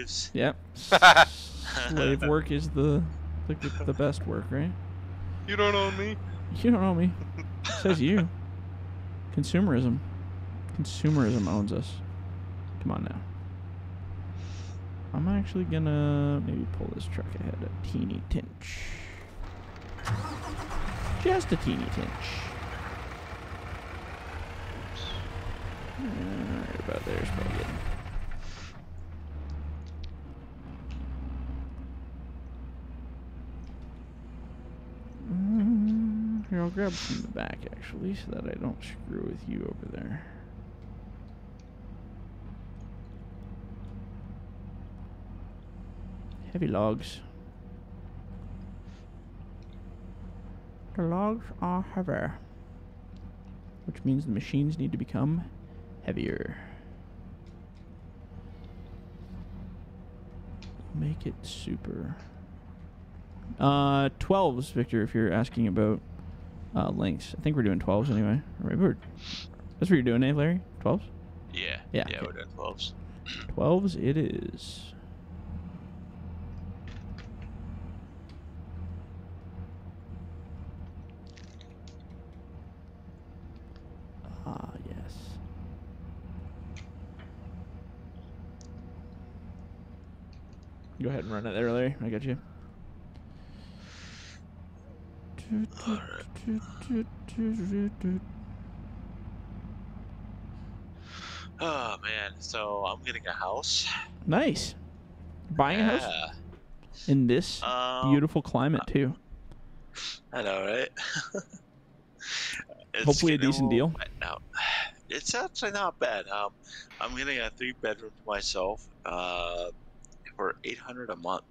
objectives. Yep. Slave work is the best work, right? You don't own me. You don't know me. Says you. Consumerism. Consumerism owns us. Come on now. I'm actually gonna maybe pull this truck ahead a teeny tinch. Just a teeny tinch. Right about there is probably good. Here, I'll grab from the back actually so that I don't screw with you over there. Heavy logs. The logs are heavier, which means the machines need to become heavier. Make it super. 12s, Victor, if you're asking about lengths. I think we're doing 12s anyway. Or maybe that's what you're doing, eh, Larry? 12s? Yeah. Yeah, Yeah, okay. we're doing 12s. 12s it is. Ah, yes. Go ahead and run it there, Larry. I got you. Oh man, so I'm getting a house. Nice. Buying a house Yeah. in this beautiful climate too. I know, right? It's Hopefully a getting decent little deal. wet now. It's actually not bad. I'm getting a 3-bedroom to myself for $800 a month.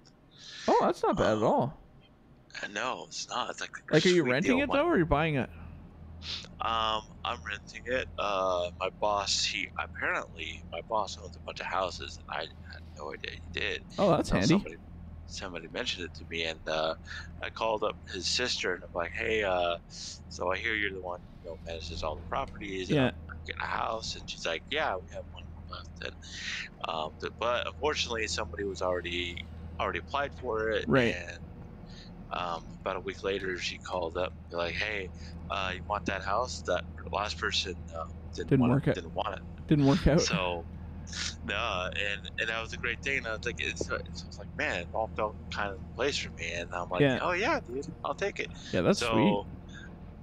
Oh, that's not bad at all. No, it's not. It's like a Like, are you sweet renting deal. it though, or are you buying it? I'm renting it. My boss, my boss owns a bunch of houses, and I had no idea he did. Oh, that's So handy. somebody mentioned it to me, and I called up his sister, and I'm like, hey, so I hear you're the one who manages all the properties, and Yeah. I'm getting a house, and she's like, yeah, we have one more left, and but unfortunately, somebody was already applied for it, Right. and about a week later, she called up, like, hey, you want that house? That last person Didn't work out. didn't want it. Didn't work out. So, no, and that was a great thing. And I was like, it's like, man, it all felt kind of in place for me. And I'm like, Yeah. oh yeah, dude, I'll take it. Yeah, that's sweet.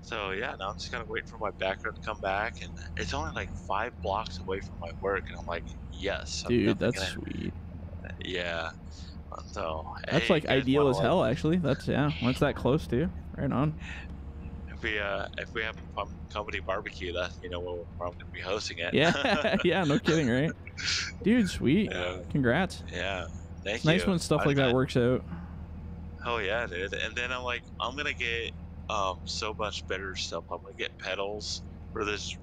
So yeah, now I'm just kind of waiting for my background to come back, and it's only like 5 blocks away from my work, and I'm like, yes, I'm Dude, definitely that's gonna, sweet. yeah. So That's hey, like you guys ideal wanna, as hell, actually. That's when it's that close to. Right on. if we have a company barbecue, that where I'm gonna be hosting it. Yeah, yeah, no kidding, right? Dude, sweet. Yeah. Congrats. Yeah. Thank It's you. nice when stuff like that works out. Oh yeah, dude. And then I'm like, I'm gonna get so much better stuff. I'm gonna get pedals for this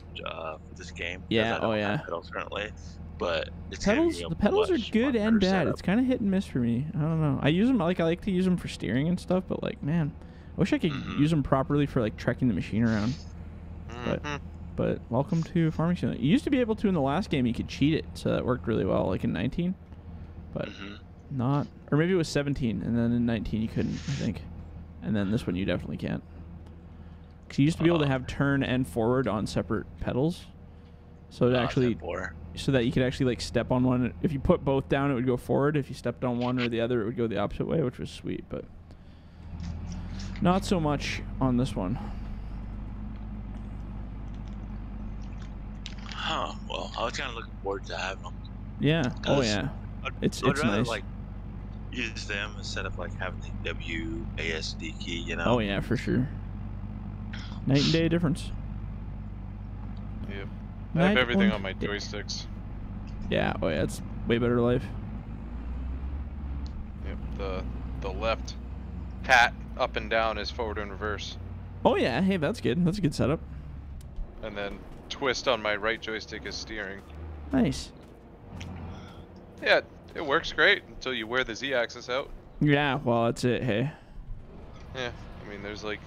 game. 'Cause Yeah, I don't oh, yeah. have pedals currently, but it's Pedals, gonna be the a pedals are much good and better bad. setup. It's kind of hit and miss for me. I don't know. I use them I like to use them for steering and stuff, but like, man, I wish I could use them properly for like trekking the machine around. But welcome to Farming Simulator. You used to be able to in the last game. You could cheat it, so that worked really well, like in 19. But not, or maybe it was 17, and then in 19 you couldn't, I think. And then this one you definitely can't. Because you used to be able to have turn and forward on separate pedals, so it actually, so that you could actually like step on one. If you put both down, it would go forward. If you stepped on one or the other, it would go the opposite way, which was sweet. But not so much on this one. Huh. Well, I was kind of looking forward to having them. Yeah. Oh yeah. It's rather nice. like use them instead of like having the WASD key. Oh yeah, for sure. Night and day difference. Yep. I have everything on my joysticks. Yeah. Oh yeah, it's way better life. Yep. The left pat up and down is forward and reverse. Oh yeah. Hey, that's good. That's a good setup. And then twist on my right joystick is steering. Nice. Yeah, it works great until you wear the Z-axis out. Yeah, well, that's it. Hey. Yeah, I mean, there's like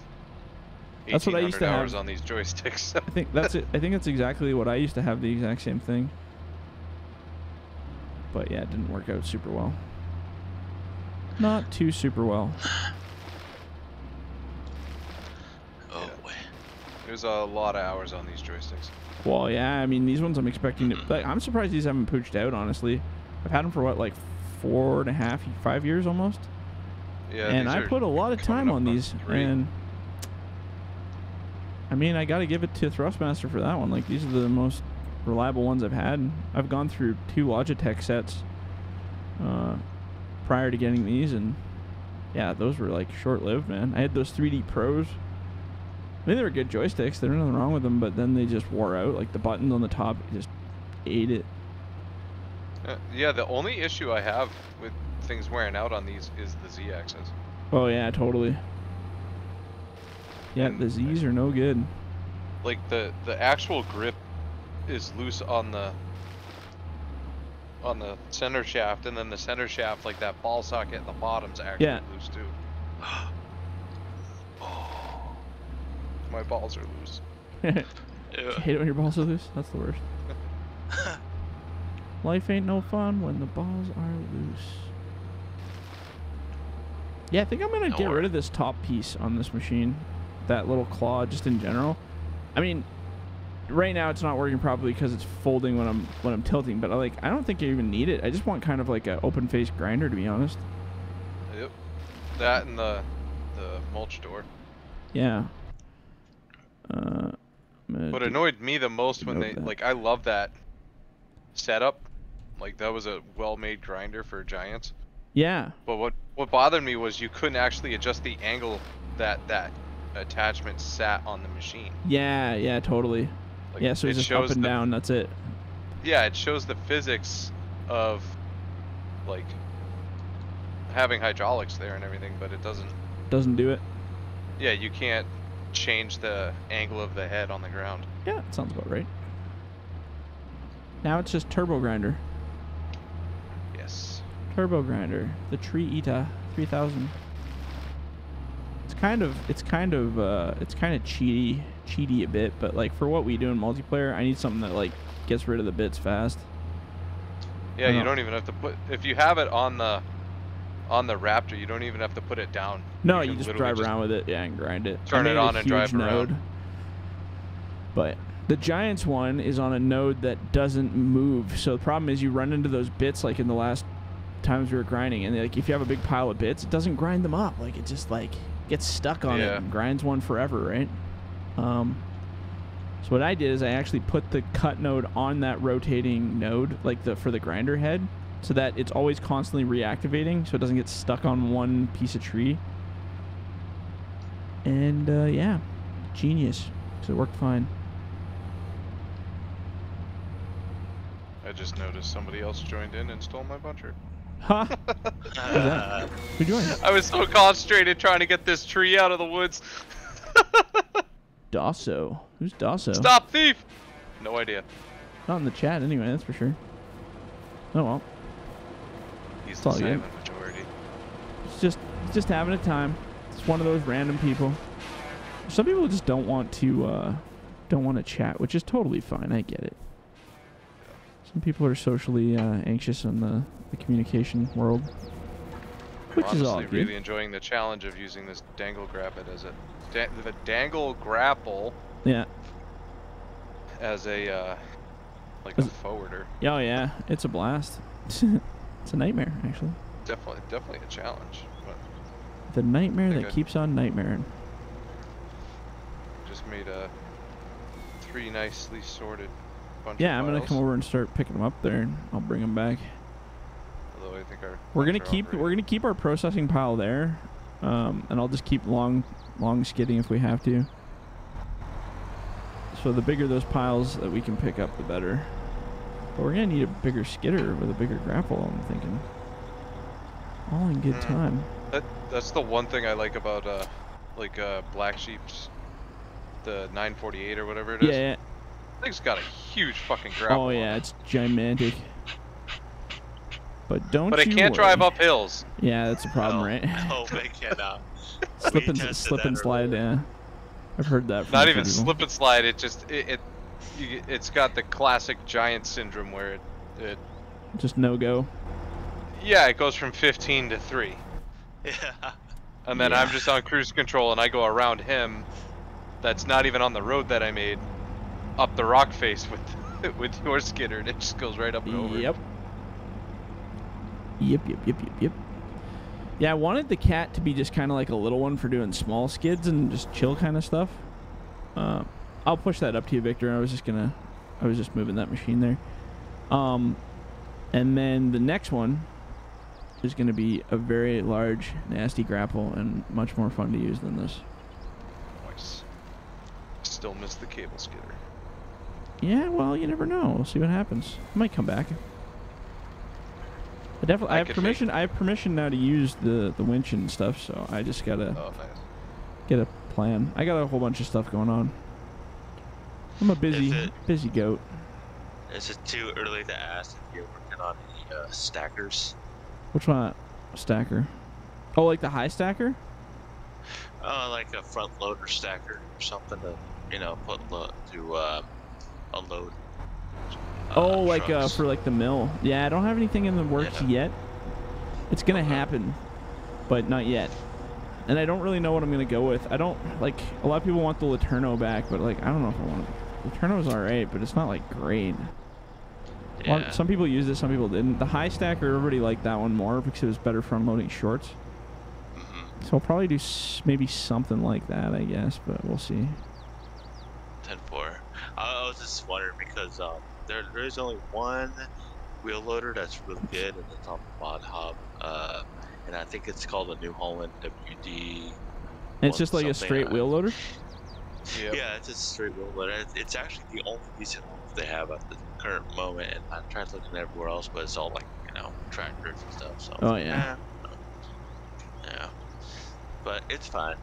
that's what I used to hours have on these joysticks. I think that's it. I think that's exactly what I used to have. The exact same thing. But yeah, it didn't work out super well. Not too super well. Oh Yeah. boy. There's a lot of hours on these joysticks. Well, yeah, I mean, these ones I'm expecting to... Like, I'm surprised these haven't pooched out, honestly. I've had them for, what, like 4.5, 5 years almost? Yeah, And these I are put a lot of coming time up on these. 3. And, I mean, I got to give it to Thrustmaster for that one. Like, these are the most reliable ones I've had. I've gone through 2 Logitech sets prior to getting these, and yeah, those were like short-lived, man. I had those 3D Pros. I mean, they were good joysticks. There's nothing wrong with them, but then they just wore out. Like, the buttons on the top just ate it. Yeah, the only issue I have with things wearing out on these is the Z-axis. Oh, yeah, totally. Yeah, And the Z's are no good. Like, the actual grip is loose on the center shaft, and then the center shaft, like that ball socket at the bottom's actually loose too. Oh. My balls are loose. Ew. Hate it when your balls are loose. That's the worst. Life ain't no fun when the balls are loose. Yeah, I think I'm gonna get rid of this top piece on this machine. That little claw, just in general. I mean, right now it's not working properly because it's folding when I'm tilting. But I don't think I even need it. I just want kind of like an open face grinder, to be honest. Yep. That and the mulch door. Yeah. What annoyed me the most when they like, I love that setup. Like, that was a well-made grinder for Giants. Yeah. But what bothered me was you couldn't actually adjust the angle that attachment sat on the machine. Yeah, totally. Like, yeah, so it's just up and down, that's it. Yeah, it shows the physics of, like, having hydraulics there and everything, but it doesn't do it. Yeah, you can't change the angle of the head on the ground. Yeah, that sounds about right. Now it's just Turbo Grinder. Yes. Turbo Grinder, the Tree Ita 3000. It's kind of cheaty a bit, but like for what we do in multiplayer, I need something that like gets rid of the bits fast. Yeah, you don't even have to put, if you have it on the Raptor, you don't even have to put it down. No, you just drive around with it, yeah, and grind it. Turn it on and drive around. But the Giants one is on a node that doesn't move. So the problem is you run into those bits like in the last times we were grinding, and like if you have a big pile of bits, it doesn't grind them up. Like it just like gets stuck on it and grinds one forever, right? So what I did is I actually put the cut node on that rotating node, like for the grinder head, so that it's always constantly reactivating, so it doesn't get stuck on one piece of tree. And yeah, genius. So it worked fine. I just noticed somebody else joined in and stole my buncher. Huh? Who's that? Who joined? I was so concentrated trying to get this tree out of the woods. Dasso. Who's Dasso? Stop, thief! No idea. Not in the chat anyway, that's for sure. Oh well. He's the all good. silent majority. It's just having a time. It's one of those random people. Some people just don't want to chat, which is totally fine. I get it. Some people are socially anxious in the communication world, which I'm is all honestly good. really enjoying the challenge of using this dangle grapple as the dangle grapple. Yeah. As a like a forwarder. Oh yeah, it's a blast. It's a nightmare actually. Definitely a challenge. But the nightmare that keeps on nightmaring. Just made 3 nicely sorted bunch Yeah, of I'm gonna files. come over and start picking them up there, and I'll bring them back. Although I think we're gonna keep our processing pile there, and I'll just keep long skidding if we have to. So the bigger those piles that we can pick up, the better. But we're gonna need a bigger skidder with a bigger grapple, I'm thinking. All in good time. That's the one thing I like about Black Sheep's, the 948 or whatever it is. Yeah. That thing's got a huge fucking grapple. Oh yeah, it's gigantic. But don't. But it can't drive up hills. Yeah, that's a problem, right? No, they cannot. slip and slide. Yeah, I've heard that. From Not even people. slip and slide. It just it's got the classic giant syndrome where it Just no go. Yeah, it goes from 15 to 3. Yeah. And then I'm just on cruise control and I go around him. That's not even on the road that I made. Up the rock face with your skidder, and it just goes right up and over. Yep. Yep. Yeah, I wanted the Cat to be just kind of like a little one for doing small skids and just chill kind of stuff. I'll push that up to you, Victor. I was just moving that machine there. And then the next one is going to be a very large, nasty grapple and much more fun to use than this. Nice. Still miss the cable skidder. Yeah, well, you never know. We'll see what happens. I might come back. I have permission. I have permission now to use the winch and stuff. So I just gotta get a plan. I got a whole bunch of stuff going on. I'm a busy goat. Is it too early to ask if you're working on any stackers? Which one? Stacker. Oh, like the high stacker? Like a front loader stacker or something to, put unload. Oh, like trucks. for like the mill. Yeah, I don't have anything in the works yet. It's gonna happen, but not yet. And I don't really know what I'm gonna go with. I don't like a lot of people want the Laterno back, but like I don't know if I want it. Laterno's alright, but it's not like great. Yeah. Some people used it, some people didn't. The high stacker, everybody liked that one more because it was better for unloading shorts. So I'll probably do maybe something like that, I guess, but we'll see. 10-4. I was just wondering because there's only one wheel loader that's really good, and it's on Mod Hub, and I think it's called a New Holland WD. And it's just like a straight wheel loader? Yep. Yeah, it's a straight wheel loader. It's actually the only decent one they have at the current moment, and I tried looking everywhere else, but it's all like, tractors and stuff. So. Oh, yeah. Yeah. But it's fine.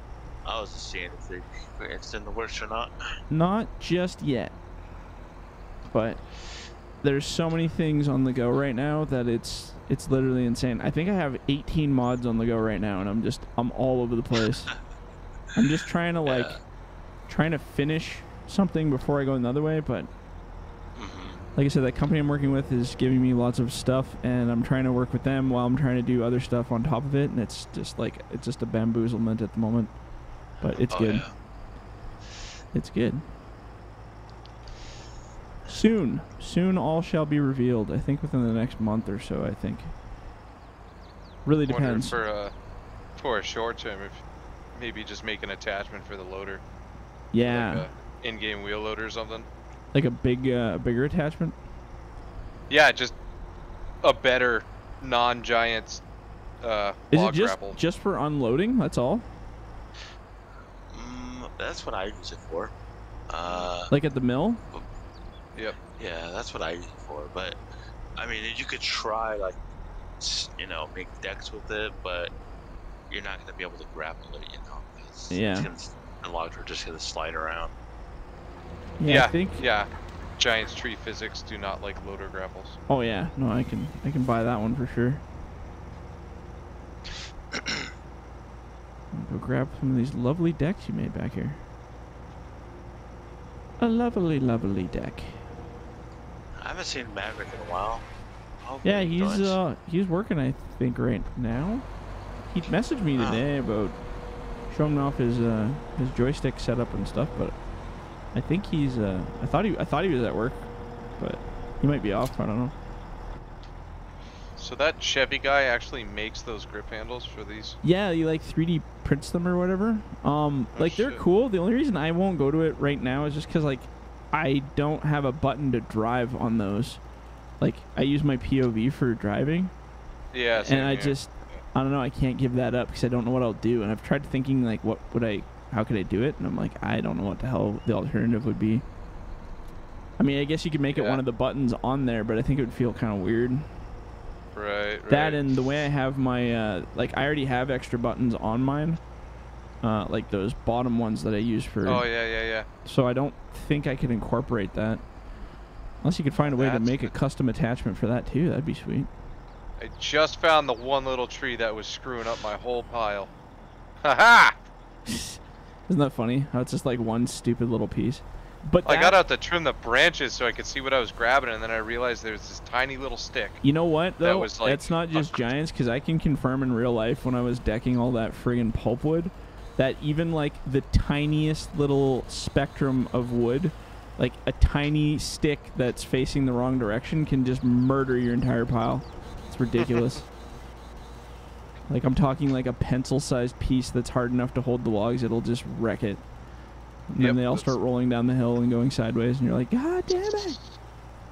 I was just seeing if it's in the works or not. Not just yet. But there's so many things on the go right now that it's literally insane. I think I have 18 mods on the go right now, and I'm all over the place. I'm just trying to finish something before I go another way, but like I said, that company I'm working with is giving me lots of stuff, and I'm trying to work with them while I'm trying to do other stuff on top of it, and it's just a bamboozlement at the moment. But it's good. Yeah. It's good. Soon all shall be revealed. I think within the next month or so, I think. Really depends. For a short term, if maybe just make an attachment for the loader. Yeah. Like a in-game wheel loader or something. Like a bigger attachment? Yeah, just a better non-giant Is it grapple. just for unloading? That's all? That's what I use it for. Like at the mill? Yep. Yeah, that's what I use it for. But I mean, you could try make decks with it, but you're not going to be able to grapple it. The logs are just going to slide around. Yeah, I think. Yeah. Giant's tree physics do not like loader grapples. Oh yeah, no, I can buy that one for sure. Go grab some of these lovely decks you made back here. A lovely, lovely deck. I haven't seen Maverick in a while. Yeah, he's working, I think, right now. He messaged me today about showing off his joystick setup and stuff, but I think he's I thought he was at work, but he might be off. I don't know. So that Chevy guy actually makes those grip handles for these? Yeah, he like 3D prints them or whatever. They're cool. The only reason I won't go to it right now is just because like I don't have a button to drive on those. Like I use my POV for driving. Yeah. And I don't know. I can't give that up because I don't know what I'll do. And I've tried thinking like, how could I do it? And I'm like, I don't know what the hell the alternative would be. I mean, I guess you could make it one of the buttons on there, but I think it would feel kind of weird. Right. That and the way I have my, I already have extra buttons on mine. Like those bottom ones that I use for... Oh, yeah. So I don't think I could incorporate that. Unless you could find a way to make a custom attachment for that too. That'd be sweet. I just found the one little tree that was screwing up my whole pile. Haha! Isn't that funny? How it's just like one stupid little piece. But I got out to trim the branches so I could see what I was grabbing, and then I realized there's this tiny little stick. You know what, though? That was like it's not just giants, because I can confirm in real life when I was decking all that friggin' pulpwood that even, like, the tiniest little spectrum of wood, like a tiny stick that's facing the wrong direction, can just murder your entire pile. It's ridiculous. Like, I'm talking like a pencil-sized piece that's hard enough to hold the logs, it'll just wreck it. And then they all start rolling down the hill and going sideways, and you're like, God damn it!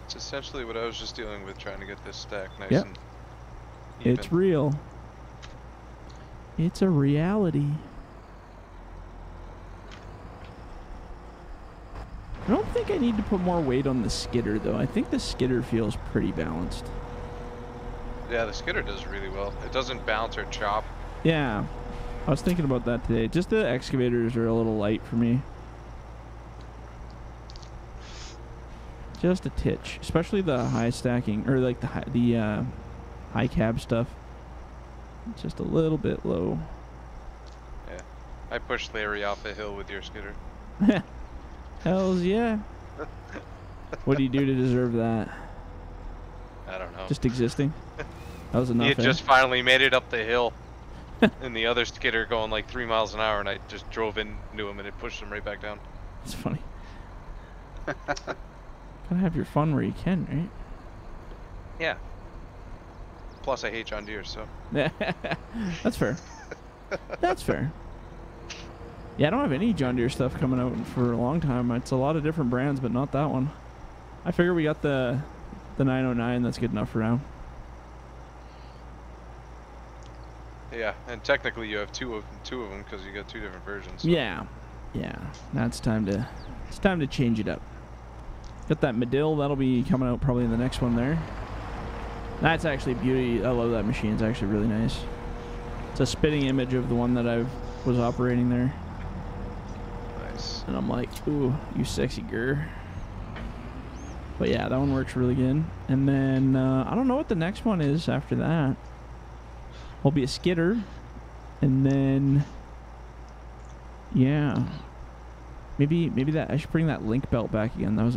It's essentially what I was just dealing with, trying to get this stack nice Yep. and even. It's real. It's a reality. I don't think I need to put more weight on the skidder, though. I think the skidder feels pretty balanced. Yeah, the skidder does really well. It doesn't bounce or chop. Yeah. I was thinking about that today. Just the excavators are a little light for me. Just a titch. Especially the high stacking, or like the high cab stuff. It's just a little bit low. Yeah. I pushed Larry off the hill with your skidder. Hells yeah. What do you do to deserve that? I don't know. Just existing? That was enough. He had just finally made it up the hill. And the other skidder going like 3 miles an hour, and I just drove into him and it pushed him right back down. It's funny. Gotta have your fun where you can, right? Yeah. Plus I hate John Deere, so. That's fair. That's fair. Yeah, I don't have any John Deere stuff coming out for a long time. It's a lot of different brands, but not that one. I figure we got the 909. That's good enough for now. Yeah, and technically you have two of them because you got 2 different versions. So. Yeah, yeah. Now it's time to change it up. Got that Medill. That'll be coming out probably in the next one there. That's actually beauty. I love that machine. It's actually really nice. It's a spitting image of the one that I was operating there. Nice. And I'm like, ooh, you sexy girl. But yeah, that one works really good. And then I don't know what the next one is after that. Will be a skidder, and then yeah, maybe that I should bring that link belt back again. That was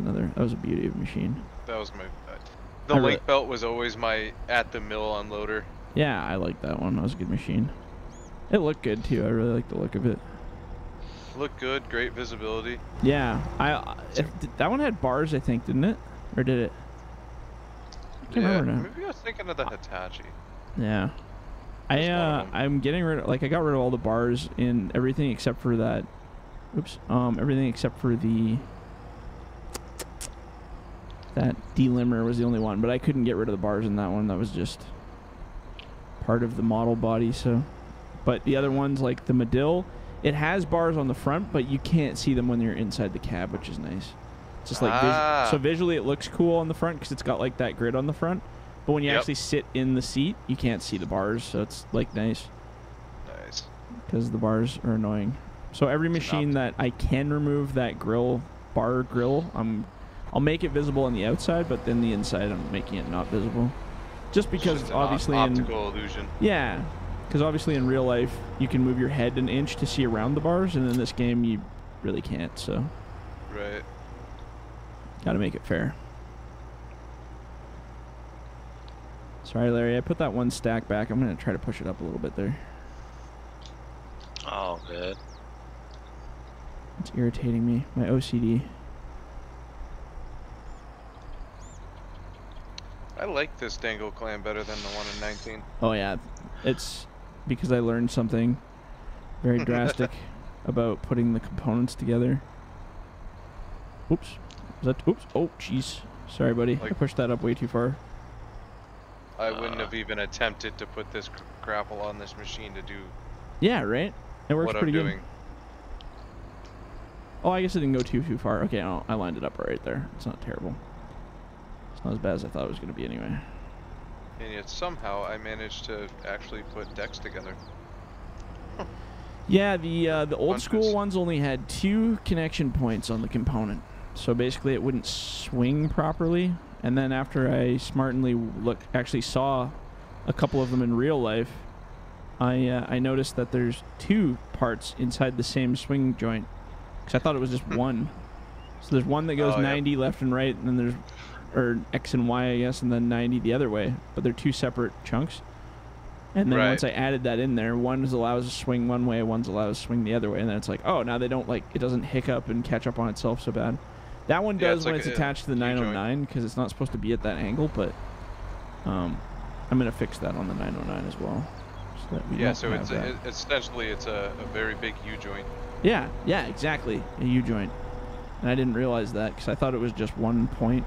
a beauty of a machine. That was my. The link belt was always my at the mill unloader. Yeah, I like that one. That was a good machine. It looked good too. I really like the look of it. Looked good, great visibility. Yeah, that one had bars, I think, didn't it? Or did it? I can't remember now. Maybe I was thinking of the Hitachi. Yeah. I'm getting rid of, like, I got rid of all the bars in everything except for that. Oops. Everything except for that delimiter was the only one, but I couldn't get rid of the bars in that one. That was just part of the model body. So, but the other ones, like the Medill, it has bars on the front, but you can't see them when you're inside the cab, which is nice. It's just like so visually it looks cool on the front because it's got like that grid on the front. But when you actually sit in the seat, you can't see the bars, so it's like nice. Nice. Because the bars are annoying. So every machine that I can remove that bar grill, I'll make it visible on the outside, but then the inside I'm making it not visible. Just because it's obviously optical illusion. Yeah, because obviously in real life you can move your head an inch to see around the bars, and in this game you really can't. So. Right. Got to make it fair. Sorry, Larry. I put that one stack back. I'm going to try to push it up a little bit there. Oh, good. It's irritating me. My OCD. I like this Dangle clan better than the one in 19. Oh, yeah. It's because I learned something very drastic about putting the components together. Oops. Is that... Oops. Oh, jeez. Sorry, buddy. I pushed that up way too far. I wouldn't have even attempted to put this grapple on this machine to do. Yeah, right? It works what pretty I'm doing. good. Oh, I guess it didn't go too far. Okay, I lined it up right there. It's not terrible. It's not as bad as I thought it was going to be anyway. And yet somehow I managed to actually put decks together. Yeah, the old school ones only had 2 connection points on the component. So basically it wouldn't swing properly. And then after I smartly actually saw a couple of them in real life, I noticed that there's 2 parts inside the same swing joint. Because I thought it was just one. So there's one that goes Oh, 90 left and right, and then there's, or X and Y, I guess, and then 90 the other way. But they're two separate chunks. And then once I added that in there, one allows to swing one way, one's allows to swing the other way, and then it's like, oh, now they don't, like, it doesn't hiccup and catch up on itself so bad. That one does when it's attached to the 909, because it's not supposed to be at that angle, but I'm going to fix that on the 909 as well. So that we don't so have that. essentially it's a very big U-joint. Yeah, exactly, a U-joint. And I didn't realize that, because I thought it was just one point.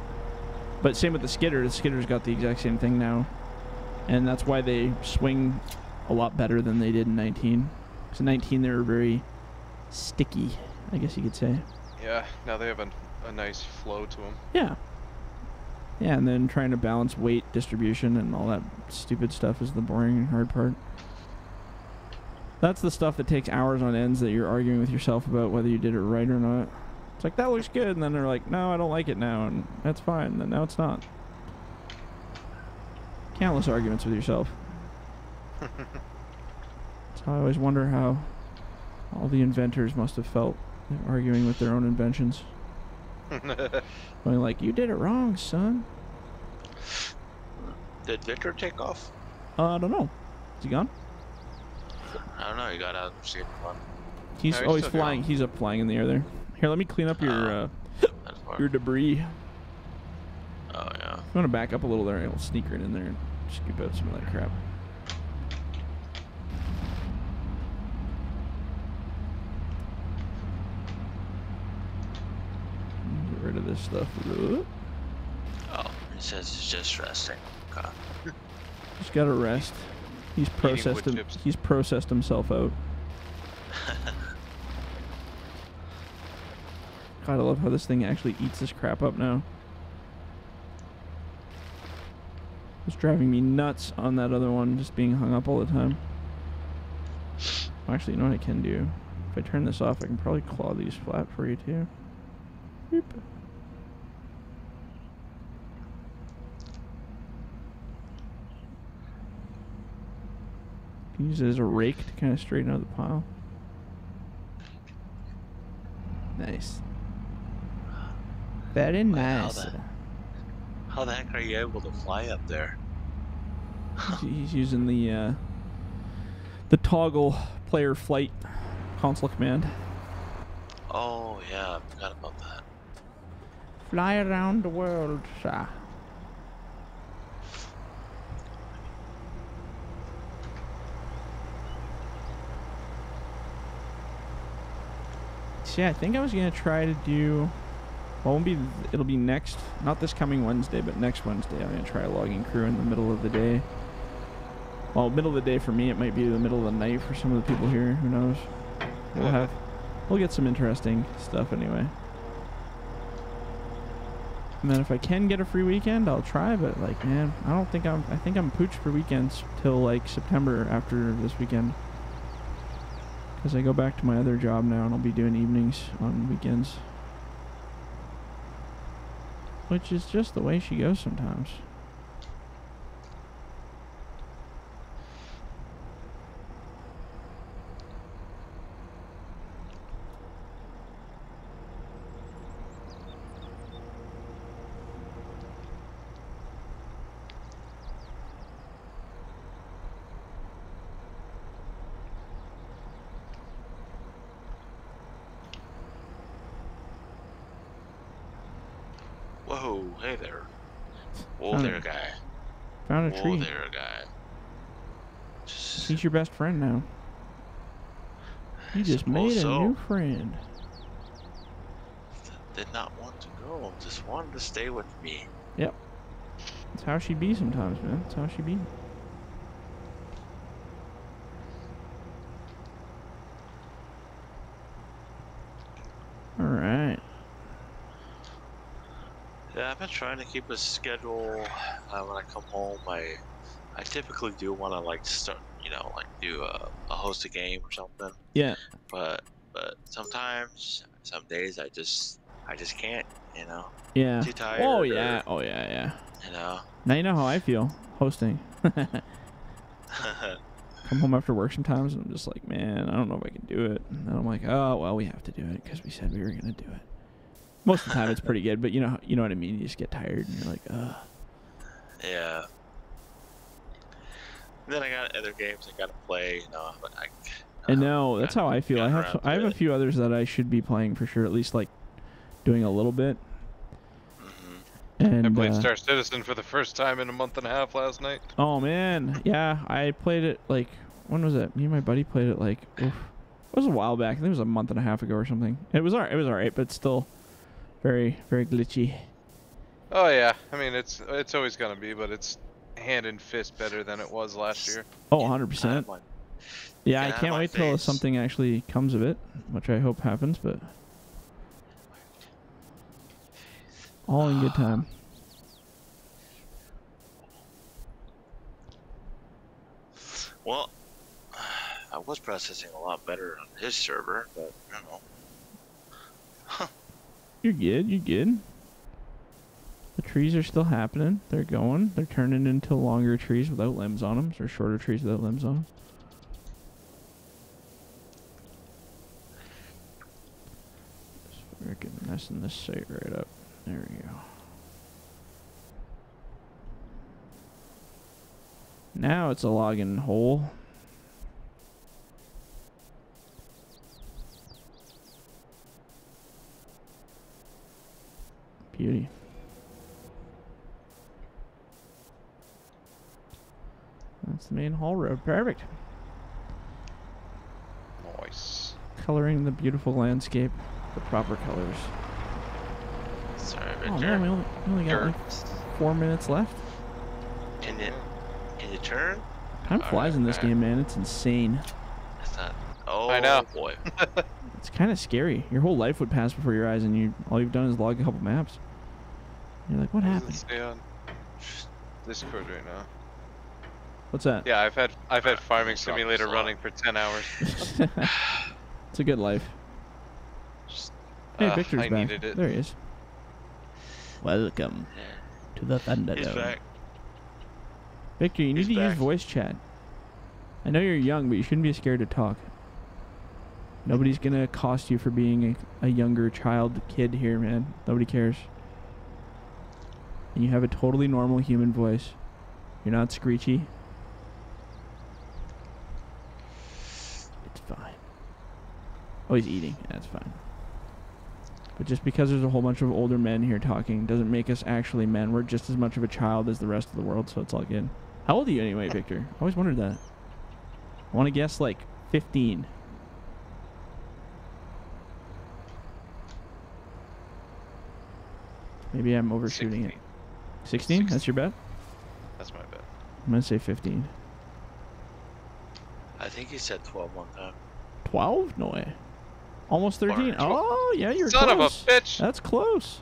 But same with the skidder. The skidder's got the exact same thing now. And that's why they swing a lot better than they did in 19. Because in 19 they were very sticky, I guess you could say. Yeah, now they have a nice flow to them. Yeah. Yeah, and then trying to balance weight distribution and all that stupid stuff is the boring and hard part. That's the stuff that takes hours on ends that you're arguing with yourself about whether you did it right or not. It's like, that looks good, and then they're like, no, I don't like it now, and that's fine, and then now it's not. Countless arguments with yourself. So I always wonder how all the inventors must have felt arguing with their own inventions. Going like, you did it wrong, son. Did Victor take off? I don't know. Is he gone? I don't know. He got out of the one. He's always flying. He's up flying in the air there. Here, let me clean up your debris. Oh yeah. I'm gonna back up a little there and we'll sneak right in there and scoop out some of that crap. Get rid of this stuff. Oh, it says it's just resting. Okay. Just gotta rest. He's processed himself out. God, I love how this thing actually eats this crap up now. It's driving me nuts on that other one, just being hung up all the time. Actually, you know what I can do? If I turn this off, I can probably claw these flat for you too. Boop. Use it as a rake to kind of straighten out the pile. Nice. Very nice. How the heck are you able to fly up there? He's using the toggle player flight console command. Oh yeah, I forgot about that. Fly around the world, sir. See, I think I was gonna try to do. Well, it'll be next, not this coming Wednesday, but next Wednesday. I'm gonna try a logging crew in the middle of the day. Well, middle of the day for me, it might be the middle of the night for some of the people here. Who knows? We'll get some interesting stuff anyway. And then if I can get a free weekend, I'll try. But like, man, I think I'm pooched for weekends till like September after this weekend. Because I go back to my other job now and I'll be doing evenings on weekends. Which is just the way she goes sometimes. Whoa, hey there. Whoa there, guy. Found a tree. Whoa there, guy. He's your best friend now. You just made a new friend. Did not want to go. Just wanted to stay with me. Yep. That's how she be sometimes, man. That's how she be. Alright. Yeah, I've been trying to keep a schedule when I come home. I typically do want to like start, you know, like do a host a game or something. Yeah. But sometimes, some days I just can't, you know. Yeah. Too tired. Oh yeah. Oh yeah. Yeah. You know. Now you know how I feel hosting. Come home after work sometimes and I'm just like, man, I don't know if I can do it. And then I'm like, oh well, we have to do it because we said we were gonna do it. Most of the time it's pretty good, but you know what I mean. You just get tired and you're like, ugh. Yeah. And then I got other games I gotta play, but I know, that's how I feel. I have a few others that I should be playing for sure, at least like doing a little bit. And I played Star Citizen for the first time in a month and a half last night. Oh man, yeah, I played it like, when was it? Me and my buddy played it like, oof, it was a while back. I think it was a month and a half ago or something. It was alright, but still very, very glitchy. Oh yeah, I mean it's always gonna be, but it's hand and fist better than it was last year. Oh, 100%. Yeah, I can't wait till something actually comes of it, which I hope happens, but all in good time. Well, I was processing a lot better on his server, but I don't know. You're good. The trees are still happening. They're going. They're turning into longer trees without limbs on them, or shorter trees without limbs on them. Just freaking messing this site right up. There we go. Now it's a login hole. Beauty. That's the main haul road. Perfect. Nice. Coloring the beautiful landscape, the proper colors. Sorry, Victor. Oh man, we only got like 4 minutes left. Can you turn? Time flies in this game, man. It's insane. It's not. Oh, I know. Boy. It's kind of scary. Your whole life would pass before your eyes, and all you've done is log a couple maps. You're like, what happened? Stay on Discord right now. What's that? Yeah, I've had Farming Simulator running for 10 hours. It's a good life. Hey, Victor's I back. needed it. There he is. Welcome to the Thunderdome. He's back. Victor, you need to use voice chat. I know you're young, but you shouldn't be scared to talk. Nobody's gonna cost you for being a younger kid here, man. Nobody cares. And you have a totally normal human voice. You're not screechy. It's fine. Oh, he's eating. That's fine. But just because there's a whole bunch of older men here talking doesn't make us actually men. We're just as much of a child as the rest of the world, so it's all good. How old are you anyway, Victor? I always wondered that. I want to guess like 15. Maybe I'm overshooting 16. it. 16? That's your bet? That's my bet. I'm going to say 15. I think he said 12 one time. 12? No way. Almost 13? Oh, yeah, you're Son close. of a bitch! That's close.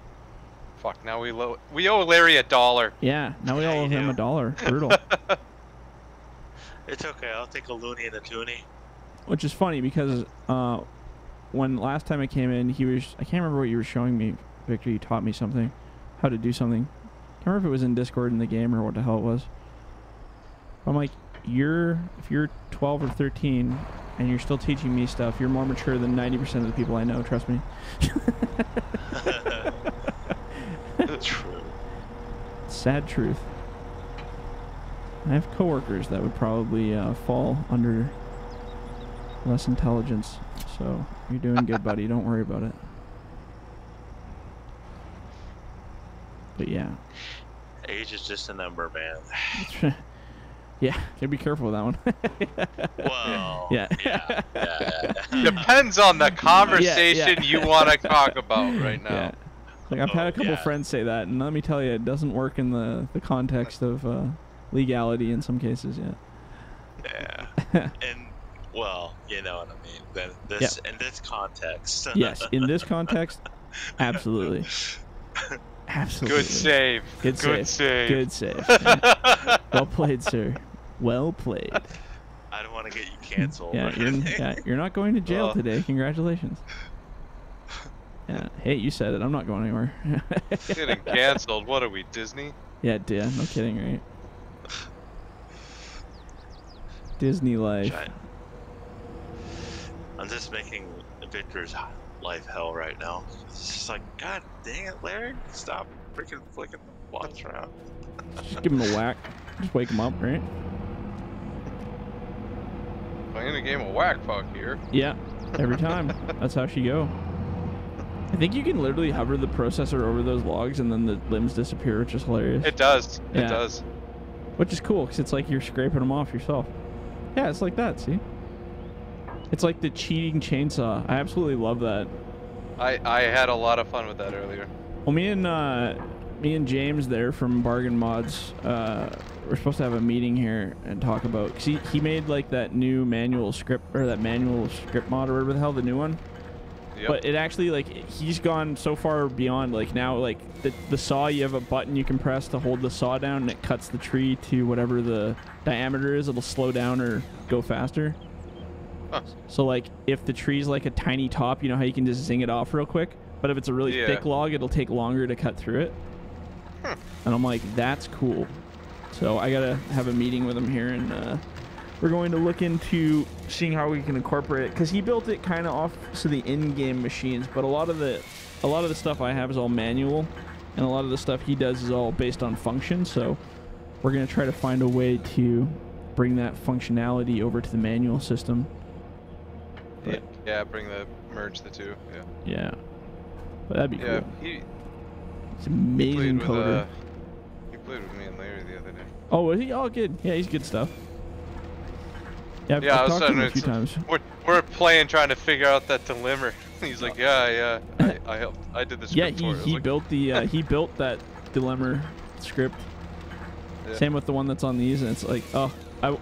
Fuck, now we owe Larry $1. Yeah, now we all owe him $1. Brutal. It's okay. I'll take a loony and a toonie. Which is funny because when last time I came in, I can't remember what you were showing me, Victor. You taught me something, how to do something. Can't remember if it was in Discord in the game or what the hell it was. I'm like, if you're 12 or 13 and you're still teaching me stuff, you're more mature than 90% of the people I know. Trust me. True. Sad truth. I have coworkers that would probably fall under less intelligence. So you're doing good, buddy. Don't worry about it. But yeah. Age is just a number, man. Yeah, gotta be careful with that one. Well, yeah. Depends on the conversation you want to talk about right now. Yeah. Like I've had a couple friends say that, and let me tell you, it doesn't work in the context of legality in some cases. Yeah. And well, you know what I mean. In this context. Yes, in this context, absolutely. Absolutely. Good save. Good save. Good save. Well played, sir. Well played. I don't want to get you canceled. Yeah, you're not going to jail today. Congratulations. Yeah. Hey, you said it. I'm not going anywhere. Getting canceled. What are we, Disney? Yeah, no kidding, right? Disney life. I'm just making Victor's life hell right now. It's just like, God dang it, Larry, stop freaking flicking the watch around. Just give him a whack. Just wake him up, right? Playing a game of whack fuck here. Yeah, every time. That's how she go. I think you can literally hover the processor over those logs and then the limbs disappear, which is hilarious. It does. Yeah. It does. Which is cool, because it's like you're scraping them off yourself. Yeah, it's like that, see? It's like the cheating chainsaw. I absolutely love that. I had a lot of fun with that earlier. Well, me and James there from Bargain Mods, we're supposed to have a meeting here and talk about, cause he made like that new manual script, or that manual script mod, or whatever the hell, the new one. Yep. But it actually, like, he's gone so far beyond, like, now, like, the saw, you have a button you can press to hold the saw down, and it cuts the tree to whatever the diameter is. It'll slow down or go faster. Huh. So, like, if the tree's, like, a tiny top, you know how you can just zing it off real quick? But if it's a really thick log, it'll take longer to cut through it. And I'm like, that's cool. So I gotta have a meeting with him here, and we're going to look into seeing how we can incorporate it, because he built it kind of off to the in-game machines, but a lot of the stuff I have is all manual, and a lot of the stuff he does is all based on function. So we're going to try to find a way to bring that functionality over to the manual system. But, yeah, merge the two. Yeah, but that'd be cool. He's amazing coder. He played with me and Larry the other day. Oh, was he? Oh, good. Yeah, he's good stuff. Yeah, I've talked to him a few times. We're playing, trying to figure out that dilemma. He's like, yeah, I helped. I did the script. Yeah, he built the he built that dilemma script. Yeah. Same with the one that's on these, and it's like, oh,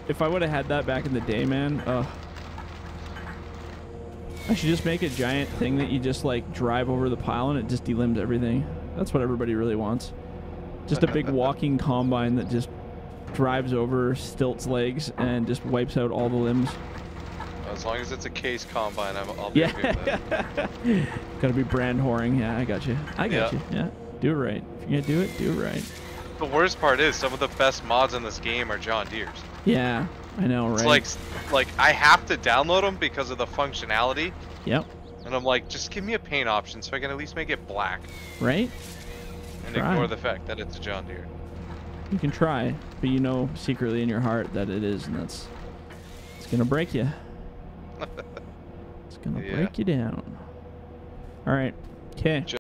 if I would have had that back in the day, man. I should just make a giant thing that you just like drive over the pile and it just delimbs everything. That's what everybody really wants. Just a big walking combine that just drives over stilts legs and just wipes out all the limbs. As long as it's a case combine, I'll be okay with that. Gotta be brand whoring. Yeah, I got you. I got you. Yeah, do it right. If you're gonna do it, do it right. The worst part is some of the best mods in this game are John Deere's. Yeah, I know, right? It's like I have to download them because of the functionality. Yep. And I'm like, just give me a paint option so I can at least make it black. Right? And ignore the fact that it's a John Deere. You can try, but you know secretly in your heart that it is, and it's gonna break you. It's gonna break you down. All right. Okay.